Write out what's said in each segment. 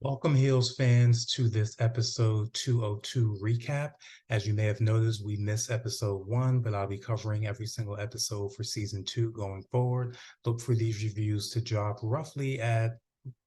Welcome, Heels fans, to this episode 202 recap. As you may have noticed, we missed episode one, but I'll be covering every single episode for season two going forward. Look for these reviews to drop roughly at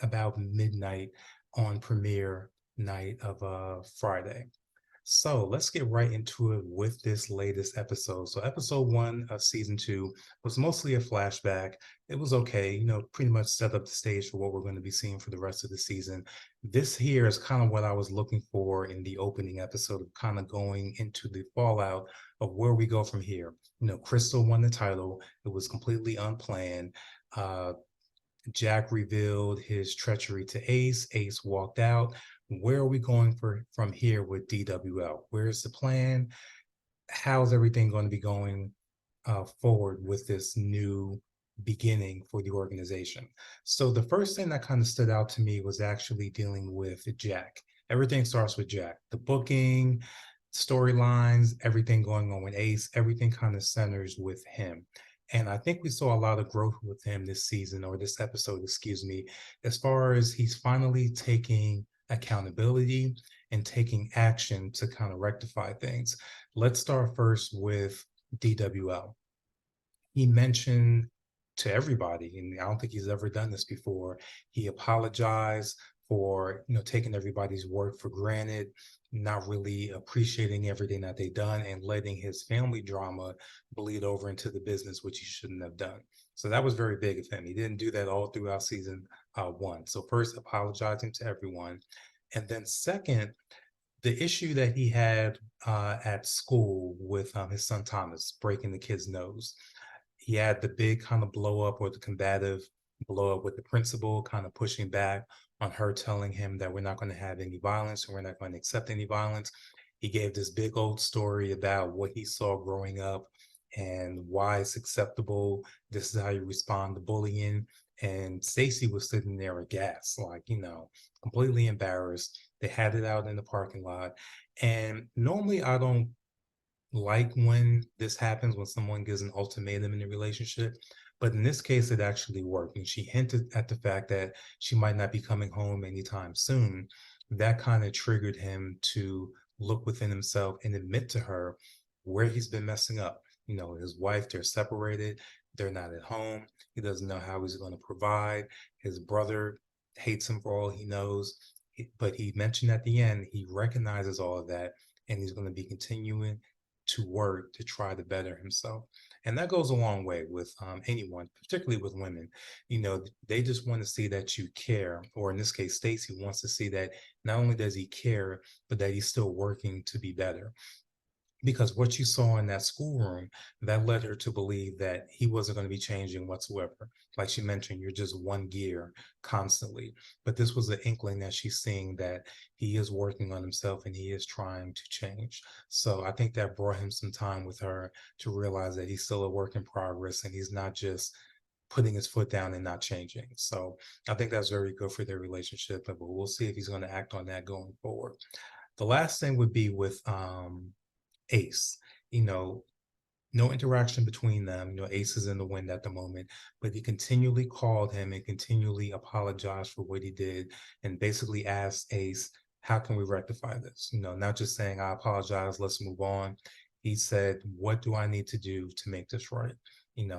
about midnight on premiere night of Friday. So let's get right into it with this latest episode. So, episode one of season two was mostly a flashback. It was okay, pretty much set up the stage for what we're going to be seeing for the rest of the season. This here is kind of what I was looking for in the opening episode, of kind of going into the fallout of where we go from here. Crystal won the title, it was completely unplanned. Uh, Jack revealed his treachery to Ace. Ace walked out. Where are we going from here with DWL? Where's the plan? How's everything going to be going forward with this new beginning for the organization? So the first thing that kind of stood out to me was actually dealing with Jack. Everything starts with Jack. The booking, storylines, everything going on with Ace, everything kind of centers with him. And I think we saw a lot of growth with him this season, or this episode, excuse me, as far as he's finally taking accountability and taking action to kind of rectify things. Let's start first with DWL. He mentioned to everybody, and I don't think he's ever done this before, he apologized for taking everybody's word for granted, not really appreciating everything that they've done, and letting his family drama bleed over into the business, which he shouldn't have done. So that was very big of him. He didn't do that all throughout season one. So first, apologizing to everyone, and then second, the issue that he had at school with his son Thomas breaking the kid's nose. He had the big kind of blow up, or the combative blow up with the principal, kind of pushing back on her, telling him that we're not going to have any violence and we're not going to accept any violence. He gave this big old story about what he saw growing up and why it's acceptable. This is how you respond to bullying. And Stacy was sitting there aghast, like, completely embarrassed. They had it out in the parking lot. And normally I don't like when this happens, when someone gives an ultimatum in a relationship. But in this case, it actually worked. And she hinted at the fact that she might not be coming home anytime soon. That kind of triggered him to look within himself and admit to her where he's been messing up. His wife, they're separated, they're not at home. He doesn't know how he's going to provide. His brother hates him for all he knows. But he mentioned at the end, he recognizes all of that, and he's going to be continuing to work to try to better himself. And that goes a long way with anyone, particularly with women. They just want to see that you care, or in this case, Stacy wants to see that not only does he care, but that he's still working to be better, because what you saw in that schoolroom, that led her to believe that he wasn't going to be changing whatsoever. Like she mentioned, you're just one gear constantly. But this was an inkling that she's seeing that he is working on himself and he is trying to change. So I think that brought him some time with her to realize that he's still a work in progress and he's not just putting his foot down and not changing. So I think that's very good for their relationship, but we'll see if he's going to act on that going forward. The last thing would be with Ace. You know, no interaction between them. Ace is in the wind at the moment, but he continually called him and continually apologized for what he did and basically asked Ace, how can we rectify this? Not just saying, I apologize, let's move on. He said, what do I need to do to make this right?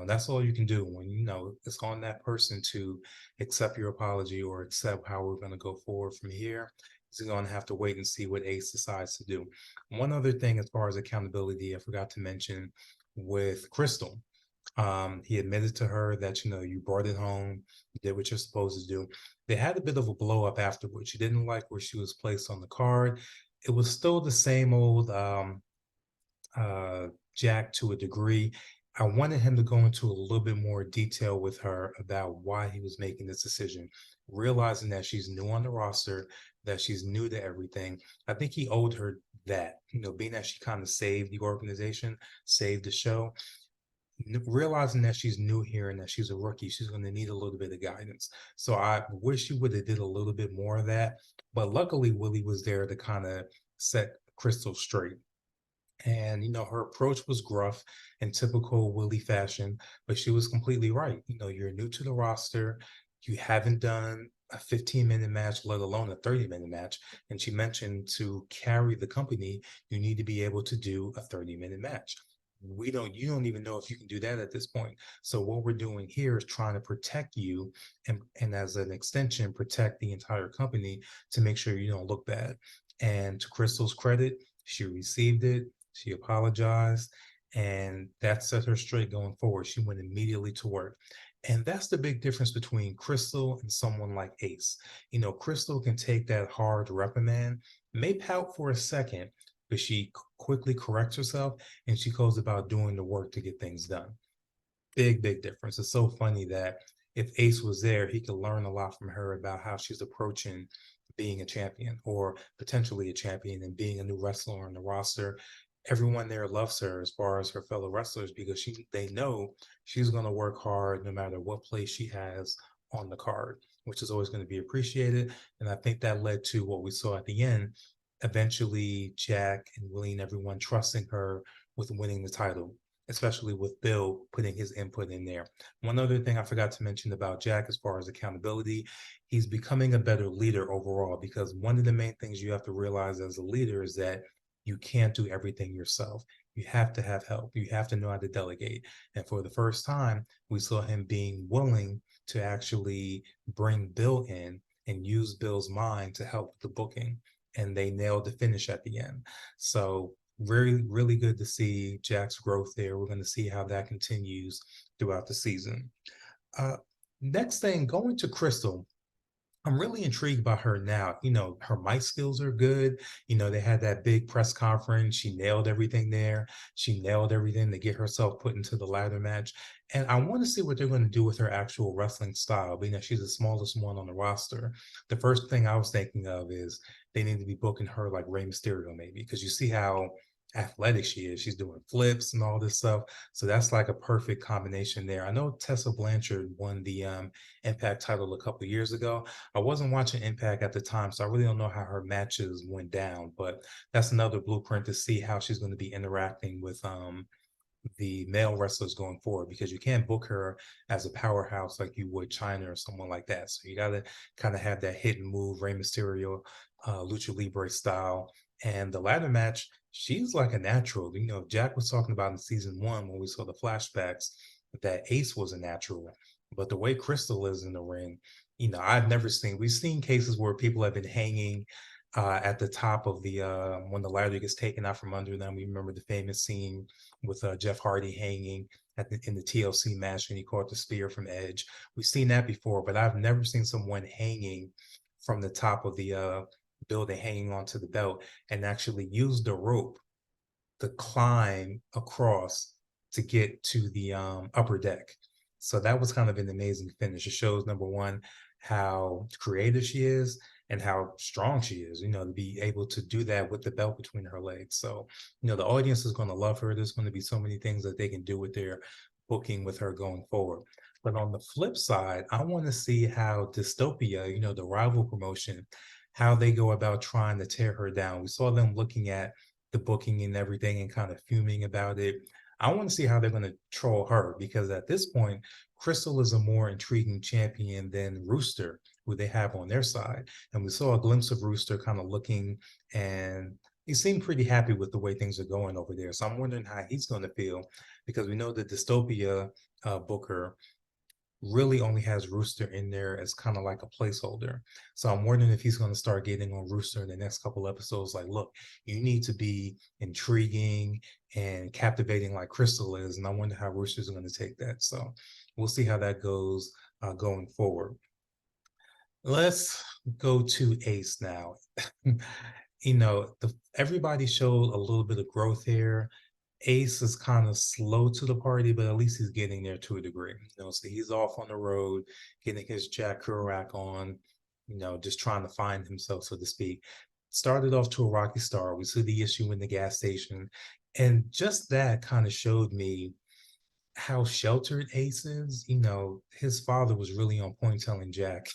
That's all you can do when it's on that person to accept your apology or accept how we're going to go forward from here. He's going to have to wait and see what Ace decides to do. One other thing, as far as accountability, I forgot to mention with Crystal. He admitted to her that, you brought it home, you did what you're supposed to do. They had a bit of a blow up afterwards. She didn't like where she was placed on the card. It was still the same old uh, Jack to a degree. I wanted him to go into a little bit more detail with her about why he was making this decision, realizing that she's new on the roster, that she's new to everything. I think he owed her that, being that she kind of saved the organization, saved the show, realizing that she's new here and that she's a rookie, she's going to need a little bit of guidance. So I wish she would have did a little bit more of that. But luckily, Willie was there to kind of set Crystal straight. And, her approach was gruff in typical Willie fashion, but she was completely right. You're new to the roster. You haven't done a 15-minute match, let alone a 30-minute match. And she mentioned to carry the company, you need to be able to do a 30-minute match. You don't even know if you can do that at this point. So what we're doing here is trying to protect you and as an extension, protect the entire company to make sure you don't look bad. And to Crystal's credit, she received it, she apologized, and that set her straight going forward. She went immediately to work. And that's the big difference between Crystal and someone like Ace. Crystal can take that hard reprimand, may pout for a second, but she quickly corrects herself and she goes about doing the work to get things done. Big difference. It's so funny that if Ace was there, he could learn a lot from her about how she's approaching being a champion or potentially a champion and being a new wrestler on the roster. Everyone there loves her as far as her fellow wrestlers because they know she's going to work hard no matter what place she has on the card, which is always going to be appreciated. And I think that led to what we saw at the end. Eventually, Jack and Willie and everyone trusting her with winning the title, especially with Bill putting his input in there. One other thing I forgot to mention about Jack as far as accountability, he's becoming a better leader overall because one of the main things you have to realize as a leader is that you can't do everything yourself. You have to have help. You have to know how to delegate. And for the first time, we saw him being willing to actually bring Bill in and use Bill's mind to help with the booking. And they nailed the finish at the end. So really good to see Jack's growth there. We're going to see how that continues throughout the season. Uh, Next thing, going to Crystal. I'm really intrigued by her now. Her mic skills are good. They had that big press conference. She nailed everything there. She nailed everything to get herself put into the ladder match. And I want to see what they're going to do with her actual wrestling style, being that she's the smallest one on the roster. The first thing I was thinking of is they need to be booking her like Rey Mysterio, maybe, because you see how athletic she is. She's doing flips and all this stuff. So that's like a perfect combination there. I know Tessa Blanchard won the Impact title a couple of years ago. I wasn't watching Impact at the time, so I really don't know how her matches went down, but that's another blueprint to see how she's going to be interacting with the male wrestlers going forward because you can't book her as a powerhouse like you would China or someone like that. So you got to kind of have that hit and move, Rey Mysterio, Lucha Libre style. And the ladder match, she's like a natural. Jack was talking about in season one when we saw the flashbacks that Ace was a natural. But the way Crystal is in the ring, we've seen cases where people have been hanging at the top of the when the ladder gets taken out from under them. We remember the famous scene with Jeff Hardy hanging in the TLC match when he caught the spear from Edge. We've seen that before, but I've never seen someone hanging from the top of the building, hanging onto the belt, and actually use the rope to climb across to get to the upper deck. So that was kind of an amazing finish. It shows, number one, how creative she is and how strong she is, to be able to do that with the belt between her legs. So, the audience is going to love her. There's going to be so many things that they can do with their booking with her going forward. But on the flip side, I want to see how Dystopia, the rival promotion, how they go about trying to tear her down. We saw them looking at the booking and everything and kind of fuming about it. I want to see how they're going to troll her because at this point, Crystal is a more intriguing champion than Rooster, who they have on their side. And we saw a glimpse of Rooster kind of looking, and he seemed pretty happy with the way things are going over there. So I'm wondering how he's going to feel because we know the Dystopia booker really only has Rooster in there as kind of like a placeholder. So I'm wondering if he's going to start getting on Rooster in the next couple episodes. Like, look, you need to be intriguing and captivating like Crystal is. And I wonder how Rooster's going to take that. So we'll see how that goes going forward. Let's go to Ace now. Everybody showed a little bit of growth here. Ace is kind of slow to the party, but at least he's getting there to a degree. So he's off on the road, getting his Jack Kerouac on, just trying to find himself, so to speak. Started off to a rocky start. We see the issue in the gas station, and just that kind of showed me how sheltered Ace is. His father was really on point telling Jack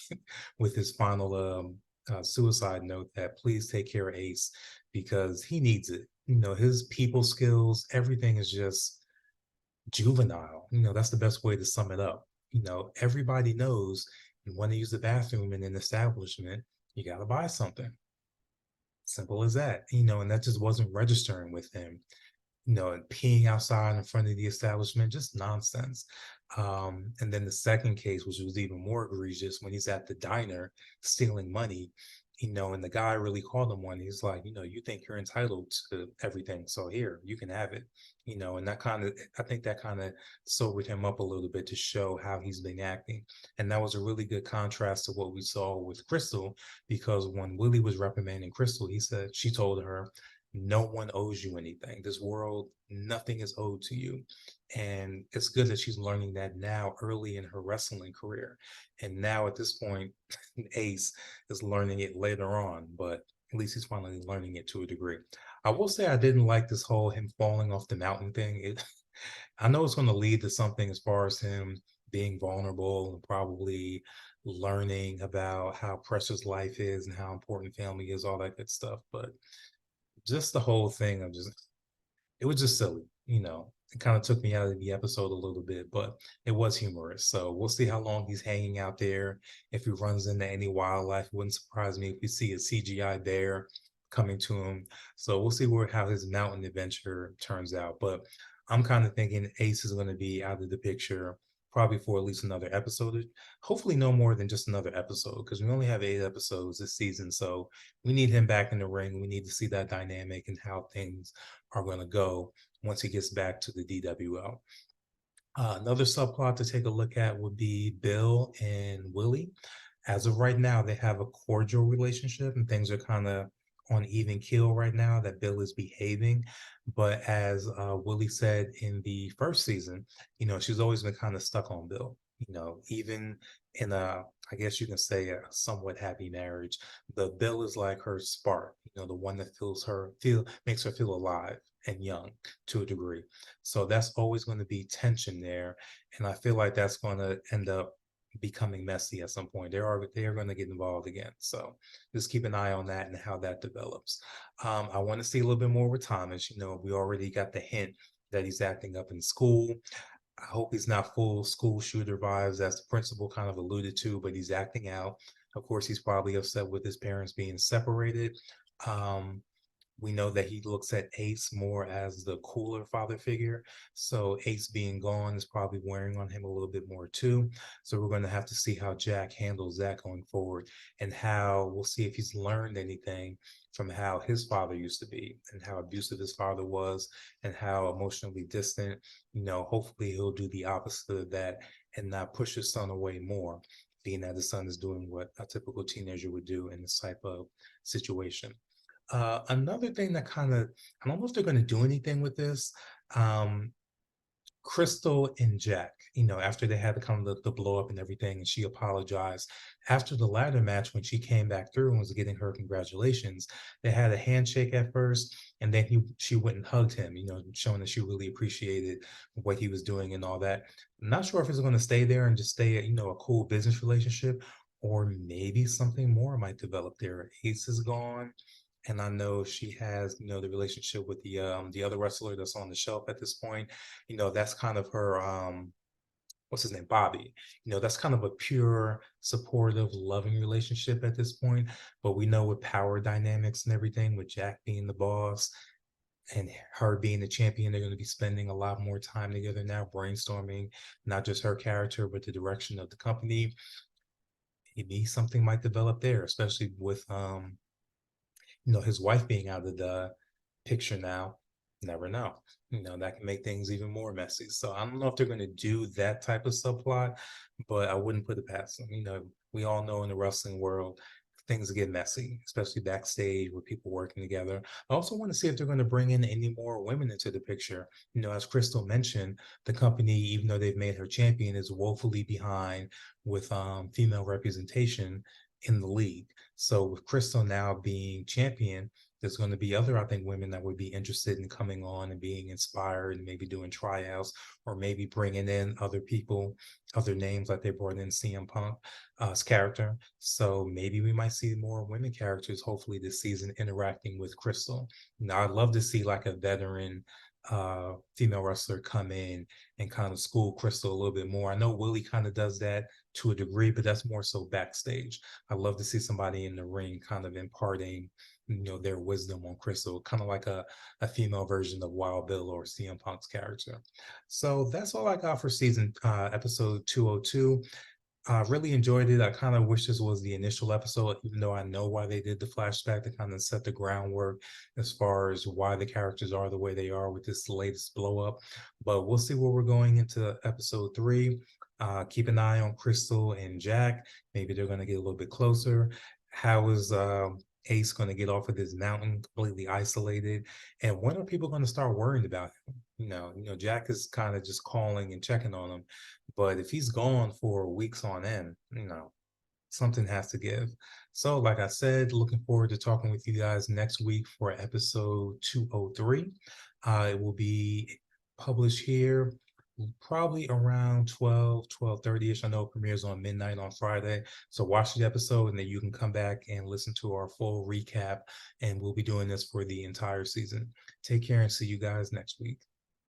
with his final suicide note that please take care of Ace because he needs it. His people skills, everything is just juvenile. That's the best way to sum it up. Everybody knows You want to use the bathroom in an establishment, you got to buy something. Simple as that, and that just wasn't registering with him, and peeing outside in front of the establishment, just nonsense. And then the second case, which was even more egregious, when he's at the diner stealing money, and the guy really called him one. He's like, you think you're entitled to everything, so here, you can have it, and I think that kind of sobered him up a little bit to show how he's been acting. And that was a really good contrast to what we saw with Crystal, because when Willie was reprimanding Crystal, she told her, no one owes you anything. This world, nothing is owed to you. And it's good that she's learning that now early in her wrestling career. And now at this point, Ace is learning it later on, but at least he's finally learning it to a degree. I will say I didn't like this whole him falling off the mountain thing. I know it's going to lead to something as far as him being vulnerable and probably learning about how precious life is and how important family is, all that good stuff. But just the whole thing of just it was just silly, It kind of took me out of the episode a little bit, but it was humorous. So we'll see how long he's hanging out there. If he runs into any wildlife, it wouldn't surprise me if we see a CGI bear coming to him. So we'll see how his mountain adventure turns out. But I'm kind of thinking Ace is going to be out of the picture probably for at least another episode. Hopefully, no more than just another episode, because we only have 8 episodes this season. So we need him back in the ring. We need to see that dynamic and how things are going to go once he gets back to the DWL. Another subplot to take a look at would be Bill and Willie. As of right now, they have a cordial relationship and things are kind of on even keel right now, that Bill is behaving. But as Willie said in the first season, she's always been kind of stuck on Bill. Even in I guess you can say a somewhat happy marriage, the Bill is like her spark, the one that makes her feel alive and young to a degree. So that's always going to be tension there. And I feel like that's going to end up becoming messy at some point. They are going to get involved again. So just keep an eye on that and how that develops. I want to see a little bit more with Thomas. We already got the hint that he's acting up in school. I hope he's not full school shooter vibes, as the principal kind of alluded to, but he's acting out. Of course, he's probably upset with his parents being separated. Um, we know that he looks at Ace more as the cooler father figure. So Ace being gone is probably wearing on him a little bit more too. So we're going to have to see how Jack handles that going forward, and how we'll see if he's learned anything from how his father used to be and how abusive his father was and how emotionally distant. Hopefully he'll do the opposite of that and not push his son away more, being that his son is doing what a typical teenager would do in this type of situation. Another thing that I don't know if they're going to do anything with this. Um, Crystal and Jack, after they had the blow up and everything, and she apologized. After the ladder match, when she came back through and was getting her congratulations, they had a handshake at first, and then she went and hugged him, showing that she really appreciated what he was doing and all that. I'm not sure if it's going to stay there and just stay, a cool business relationship, or maybe something more might develop there. Ace is gone. And I know she has, the relationship with the other wrestler that's on the shelf at this point. That's kind of her what's his name, Bobby. That's kind of a pure, supportive, loving relationship at this point. But we know with power dynamics and everything, with Jack being the boss and her being the champion, they're going to be spending a lot more time together now, brainstorming not just her character, but the direction of the company. Maybe something might develop there, especially with his wife being out of the picture now. Never know. That can make things even more messy. So I don't know if they're going to do that type of subplot, but I wouldn't put it past them. We all know in the wrestling world, things get messy, especially backstage with people working together. I also want to see if they're going to bring in any more women into the picture. As Crystal mentioned, the company, even though they've made her champion, is woefully behind with female representation in the league. So with Crystal now being champion, there's going to be other, I think, women that would be interested in coming on and being inspired and maybe doing tryouts, or maybe bringing in other people, other names like they brought in CM Punk's character. So maybe we might see more women characters, hopefully this season, interacting with Crystal. Now, I'd love to see like a veteran female wrestler come in and kind of school Crystal a little bit more. I know Willie kind of does that to a degree, but that's more so backstage. I love to see somebody in the ring kind of imparting, their wisdom on Crystal, kind of like a female version of Wild Bill or CM Punk's character. So that's all I got for season episode 202. I really enjoyed it. I kind of wish this was the initial episode, even though I know why they did the flashback to kind of set the groundwork as far as why the characters are the way they are with this latest blow up. But we'll see where we're going into episode 3. Keep an eye on Crystal and Jack. Maybe they're going to get a little bit closer. How is Ace going to get off of this mountain completely isolated? And when are people going to start worrying about him? Jack is kind of just calling and checking on him. But if he's gone for weeks on end, something has to give. So, like I said, looking forward to talking with you guys next week for episode 203. It will be published here probably around 12:30ish. I know it premieres on midnight on Friday. So watch the episode and then you can come back and listen to our full recap. And we'll be doing this for the entire season. Take care and see you guys next week.